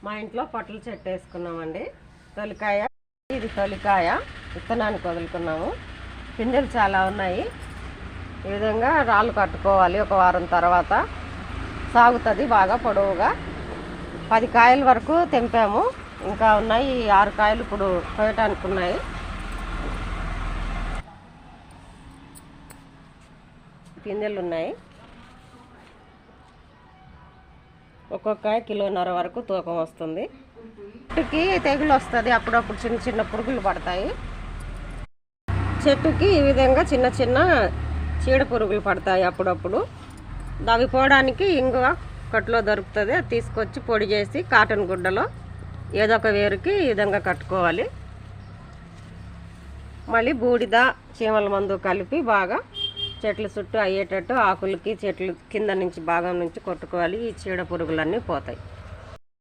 మా ఇంట్లో పొట్ల చెట్టు వేసుకున్నామండి. తొలికాయ, ఇది తొలికాయ విత్తనానికి వదులుకున్నాము. పిందెలు చాలా ఉన్నాయి. ఈ విధంగా రాళ్ళు కట్టుకోవాలి. ఒక వారం తర్వాత సాగుతుంది బాగా పొడవుగా. 10 కాయల వరకు తెంపాము. ఇంకా ఉన్నాయి 6 కాయలు ఇప్పుడు కోయటానికి ఉన్నాయి. పిందెలు ఉన్నాయి. ఒక్కొక్క కిలోన్నర వరకు తూకం వస్తుంది. చెట్టుకి తెగులు వస్తుంది, అప్పుడప్పుడు చిన్న చిన్న పురుగులు పడతాయి. చెట్టుకి ఈ విధంగా చిన్న చిన్న చీడ పురుగులు పడతాయి అప్పుడప్పుడు. అవి పోవడానికి ఇంగువ కట్టులో దొరుకుతుంది. అది తీసుకొచ్చి పొడి చేసి కాటన్ గుడ్డలో ఏదో ఒక వేరుకి ఈ విధంగా కట్టుకోవాలి. మళ్ళీ బూడిద చీమల మందు కలిపి బాగా చెట్ల చుట్టూ అయ్యేటట్టు ఆకులకి చెట్లు కింద నుంచి భాగం నుంచి కొట్టుకోవాలి. ఈ చీడ పురుగులన్నీ పోతాయి.